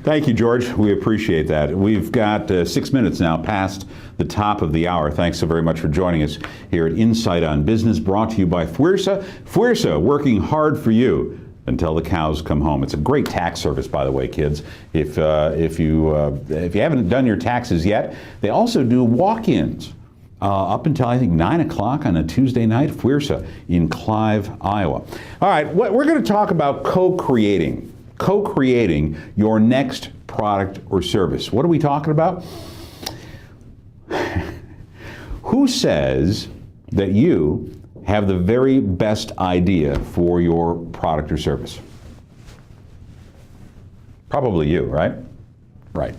Thank you, George. We appreciate that. We've got 6 minutes now past the top of the hour. Thanks so very much for joining us here at Insight on Business, brought to you by FWRSA. FWRSA, working hard for you until the cows come home. It's a great tax service, by the way, kids. If you haven't done your taxes yet, they also do walk-ins up until, I think, 9 o'clock on a Tuesday night. FWRSA in Clive, Iowa. All right, we're going to talk about co-creating your next product or service. What are we talking about? Who says that you have the very best idea for your product or service? Probably you, right? Right.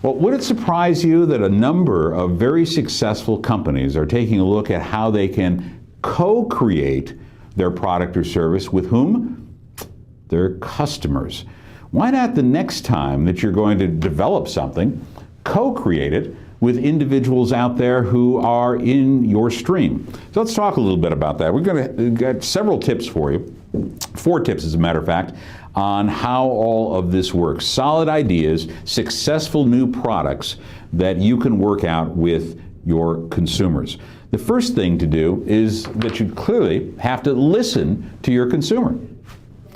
Well, would it surprise you that a number of very successful companies are taking a look at how they can co-create their product or service with whom? Their customers. Why not the next time that you're going to develop something, co-create it with individuals out there who are in your stream? So let's talk a little bit about that. We've got several tips for you, 4 tips as a matter of fact, on how all of this works. Solid ideas, successful new products that you can work out with your consumers. The first thing to do is that you clearly have to listen to your consumer.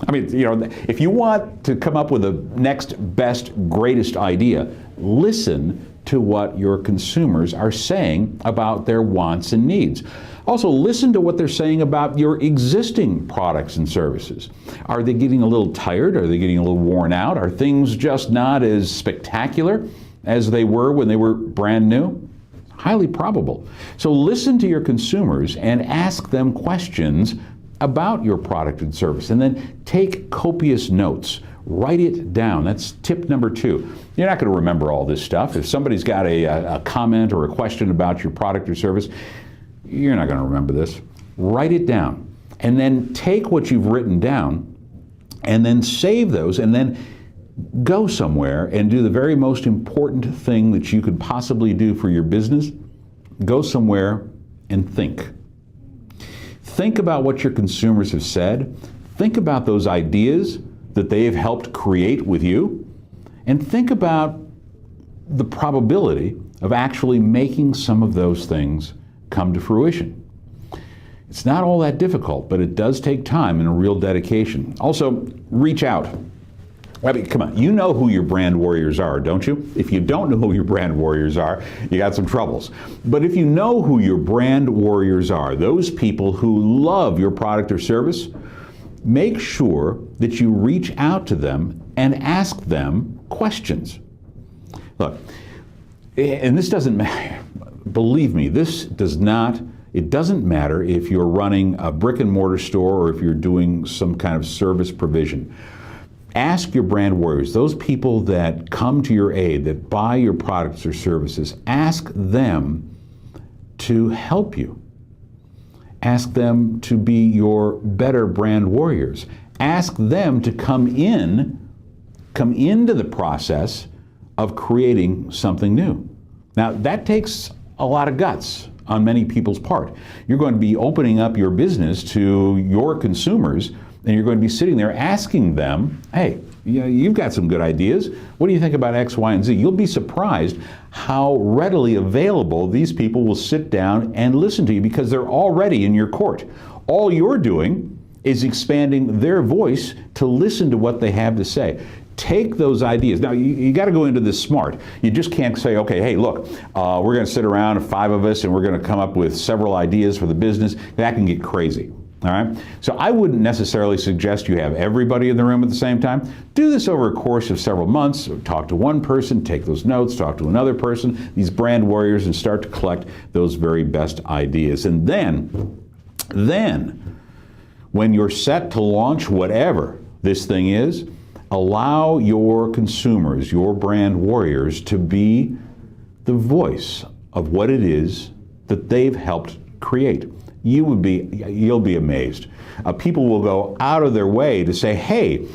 I mean, you know, if you want to come up with the next best, greatest idea, listen to what your consumers are saying about their wants and needs. Also, listen to what they're saying about your existing products and services. Are they getting a little tired? Are they getting a little worn out? Are things just not as spectacular as they were when they were brand new? Highly probable. So listen to your consumers and ask them questions about your product and service, and then take copious notes. Write it down. That's tip number 2. You're not going to remember all this stuff. If somebody's got a comment or a question about your product or service, you're not going to remember this. Write it down, and then take what you've written down and then save those, and then go somewhere and do the very most important thing that you could possibly do for your business. Go somewhere and think. Think about what your consumers have said. Think about those ideas that they've helped create with you. And think about the probability of actually making some of those things come to fruition. It's not all that difficult, but it does take time and a real dedication. Also, reach out. I mean, come on, you know who your brand warriors are, don't you? If you don't know who your brand warriors are, you got some troubles. But if you know who your brand warriors are, those people who love your product or service, make sure that you reach out to them and ask them questions. Look, and this doesn't matter, believe me, it doesn't matter if you're running a brick and mortar store or if you're doing some kind of service provision. Ask your brand warriors, those people that come to your aid, that buy your products or services, ask them to help you. Ask them to be your better brand warriors. Ask them to come into the process of creating something new. Now, that takes a lot of guts on many people's part. You're going to be opening up your business to your consumers, and you're going to be sitting there asking them, hey, you've got some good ideas. What do you think about X, Y, and Z? You'll be surprised how readily available these people will sit down and listen to you because they're already in your court. All you're doing is expanding their voice to listen to what they have to say. Take those ideas. Now, you got to go into this smart. You just can't say, okay, hey, look, we're going to sit around, 5 of us, and we're going to come up with several ideas for the business. That can get crazy. All right? So I wouldn't necessarily suggest you have everybody in the room at the same time. Do this over a course of several months. Talk to one person, take those notes, talk to another person, these brand warriors, and start to collect those very best ideas. And then, when you're set to launch whatever this thing is, allow your consumers, your brand warriors, to be the voice of what it is that they've helped create. You'll be amazed. People will go out of their way to say, hey,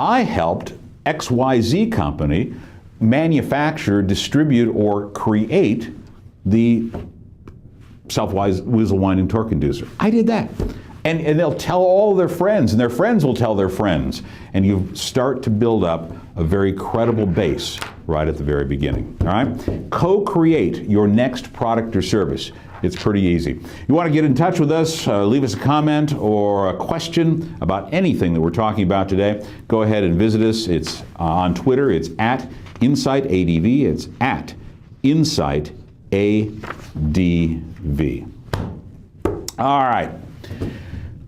I helped XYZ company manufacture, distribute, or create the self-whistle winding torque inducer. I did that. And they'll tell all their friends, and their friends will tell their friends. And you start to build up a very credible base right at the very beginning. All right? Co-create your next product or service. It's pretty easy. You want to get in touch with us, leave us a comment or a question about anything that we're talking about today, go ahead and visit us. It's on Twitter. It's at InsightADV. It's at InsightADV. All right.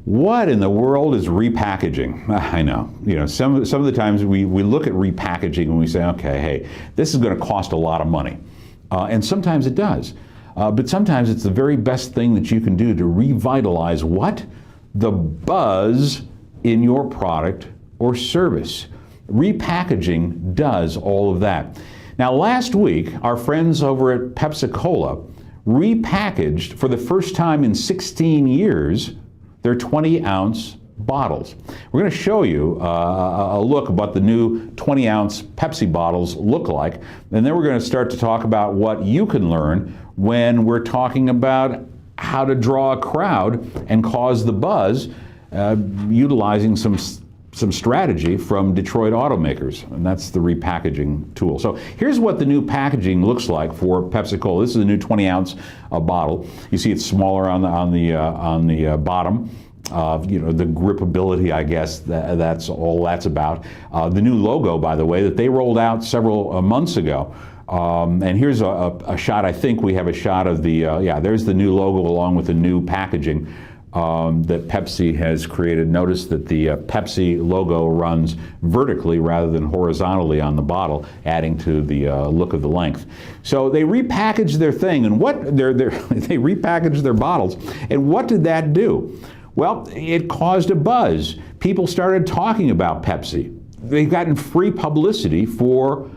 What in the world is repackaging? I know. You know, some of the times we look at repackaging and we say, okay, hey, this is going to cost a lot of money. And sometimes it does. But sometimes it's the very best thing that you can do to revitalize what? The buzz in your product or service. Repackaging does all of that. Now, last week, our friends over at Pepsi-Cola repackaged for the first time in 16 years their 20-ounce bottles. We're going to show you a look at what the new 20-ounce Pepsi bottles look like, and then we're going to start to talk about what you can learn when we're talking about how to draw a crowd and cause the buzz, utilizing some strategy from Detroit automakers, and that's the repackaging tool. So here's what the new packaging looks like for Pepsi-Cola. This is a new 20-ounce bottle. You see it's smaller on the bottom. You know, the gripability, I guess, that's all that's about. The new logo, by the way, that they rolled out several months ago. And here's a shot. I think we have a shot of the, there's the new logo along with the new packaging that Pepsi has created. Notice that the Pepsi logo runs vertically rather than horizontally on the bottle, adding to the look of the length. So they repackaged their thing, and they repackaged their bottles. And what did that do? Well, it caused a buzz. People started talking about Pepsi. They've gotten free publicity for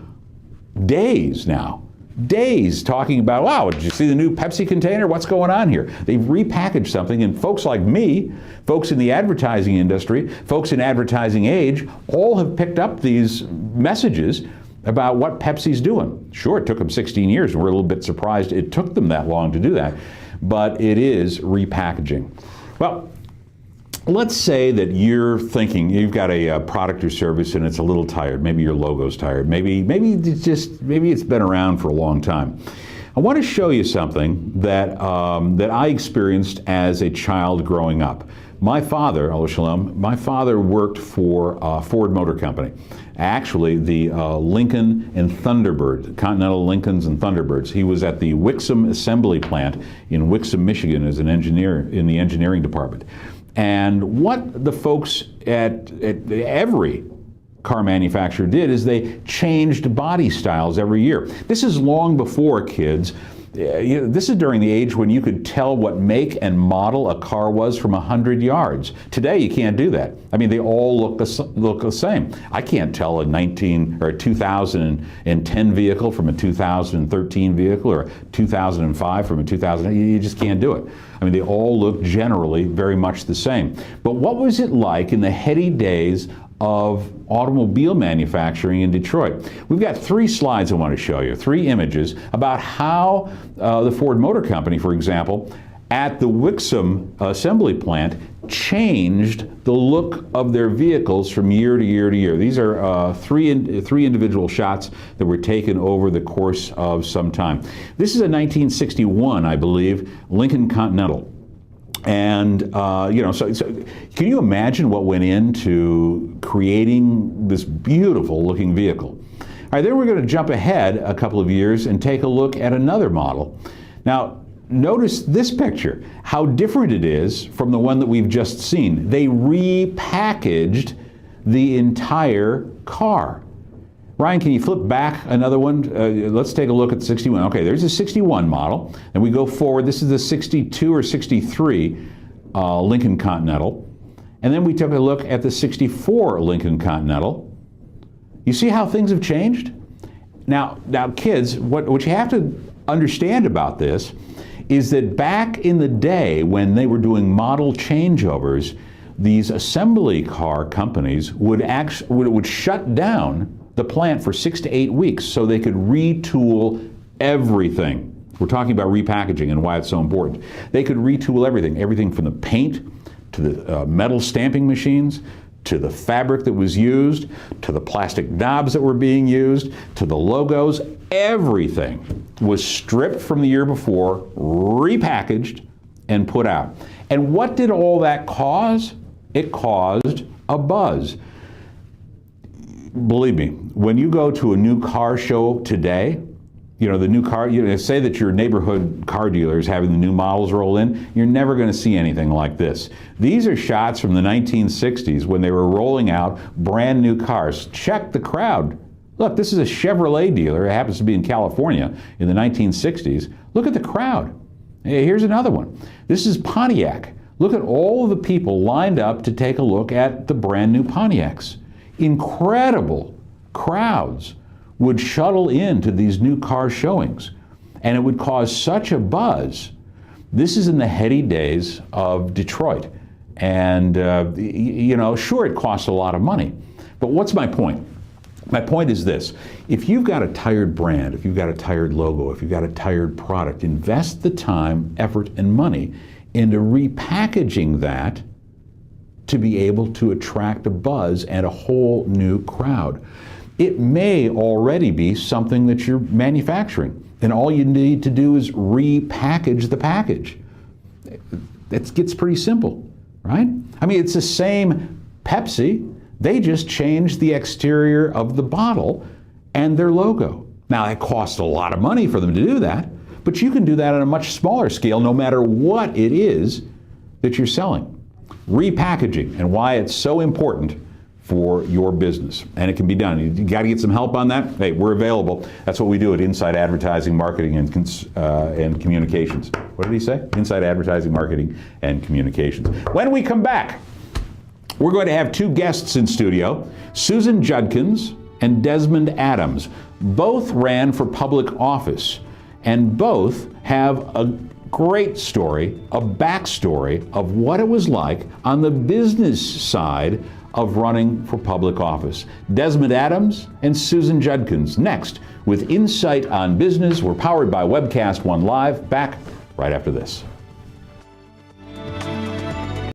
days now. Days talking about, wow, did you see the new Pepsi container? What's going on here? They've repackaged something, and folks like me, folks in the advertising industry, folks in advertising age, all have picked up these messages about what Pepsi's doing. Sure, it took them 16 years, and we're a little bit surprised it took them that long to do that, but it is repackaging. Well, let's say that you're thinking you've got a product or service and it's a little tired. Maybe your logo's tired. Maybe it's been around for a long time. I want to show you something that I experienced as a child growing up. My father, Allah Shalom, my father worked for Ford Motor Company. Actually, the Lincoln and Thunderbird, Continental Lincolns and Thunderbirds. He was at the Wixom Assembly Plant in Wixom, Michigan as an engineer in the engineering department. And what the folks at every car manufacturer did is they changed body styles every year. This is long before, kids. This is during the age when you could tell what make and model a car was from 100 yards. Today, you can't do that. I mean, they all look the same. I can't tell a 2010 vehicle from a 2013 vehicle or a 2005 from a 2000. You just can't do it. I mean, they all look generally very much the same. But what was it like in the heady days of automobile manufacturing in Detroit? We've got 3 slides I want to show you, 3 images about how the Ford Motor Company, for example, at the Wixom assembly plant changed the look of their vehicles from year to year to year. These are three individual shots that were taken over the course of some time. This is a 1961, I believe, Lincoln Continental. And, so can you imagine what went into creating this beautiful looking vehicle? All right, then we're going to jump ahead a couple of years and take a look at another model. Now, notice this picture, how different it is from the one that we've just seen. They repackaged the entire car. Ryan, can you flip back another one? Let's take a look at the 61. Okay, there's a 61 model, and we go forward. This is the 62 or 63 Lincoln Continental. And then we took a look at the 64 Lincoln Continental. You see how things have changed? Now kids, what you have to understand about this is that back in the day when they were doing model changeovers, these assembly car companies would shut down the plant for 6 to 8 weeks so they could retool everything. We're talking about repackaging and why it's so important. They could retool everything from the paint to the metal stamping machines, to the fabric that was used, to the plastic knobs that were being used, to the logos. Everything was stripped from the year before, repackaged, and put out. And what did all that cause? It caused a buzz. Believe me, when you go to a new car show today, you know, the new car, say that your neighborhood car dealer is having the new models roll in, you're never going to see anything like this. These are shots from the 1960s when they were rolling out brand new cars. Check the crowd. Look, this is a Chevrolet dealer. It happens to be in California in the 1960s. Look at the crowd. Hey, here's another one. This is Pontiac. Look at all of the people lined up to take a look at the brand new Pontiacs. Incredible crowds would shuttle into these new car showings, and it would cause such a buzz. This is in the heady days of Detroit, and sure, it costs a lot of money, but what's my point? My point is this: if you've got a tired brand, if you've got a tired logo, if you've got a tired product, invest the time, effort, and money into repackaging that to be able to attract a buzz and a whole new crowd. It may already be something that you're manufacturing, and all you need to do is repackage the package. That gets pretty simple, right? I mean, it's the same Pepsi. They just changed the exterior of the bottle and their logo. Now, it costs a lot of money for them to do that, but you can do that on a much smaller scale no matter what it is that you're selling. Repackaging and why it's so important for your business. And it can be done. You got to get some help on that? Hey, we're available. That's what we do at Inside Advertising, Marketing, and Communications. What did he say? Inside Advertising, Marketing, and Communications. When we come back, we're going to have two guests in studio, Susan Judkins and Desmond Adams. Both ran for public office, and both have a great story, a backstory of what it was like on the business side of running for public office. Desmond Adams and Susan Judkins next with Insight on Business. We're powered by Webcast One Live. Back right after this.